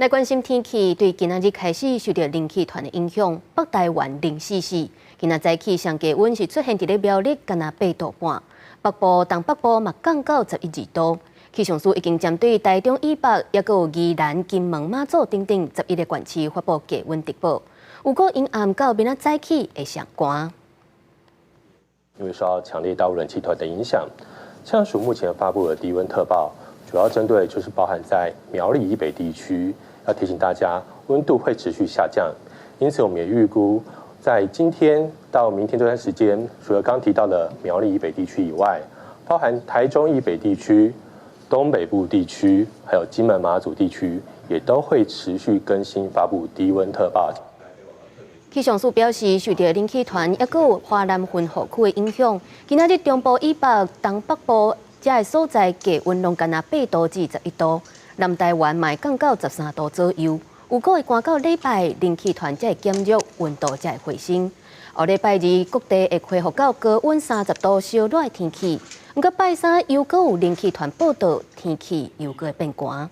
来关心天气，对今仔日开始受到冷气团的影响，北台湾0°C。今仔早起上低温是出现伫咧苗栗，干那8度半，北部、东北部嘛降到11、2度。气象署已经针对台中以北，也有宜兰、金门、马祖等等11个县市发布低温特报。有个阴暗到明仔早起会上寒。因为受到强烈大陆冷气团的影响，气象署目前发布的低温特报，主要针对就是包含在苗栗以北地区。 要提醒大家，温度会持续下降，因此我们也预估，在今天到明天这段时间，除了刚提到的苗栗以北地区以外，包含台中以北地区、东北部地区，还有金门马祖地区，也都会持续更新发布低温特报。气象署表示，受到冷气团也有华南云雨区的影响，今仔日中部以北、东北部这个所在低温拢干那8度至11度。 南台湾嘛降到13度左右，有个会寒到礼拜，冷气团才会减弱，温度才会回升。后礼拜二各地会恢复到高温30度稍热的天气，不过拜三又搁有冷气团报道，天气又搁会变寒。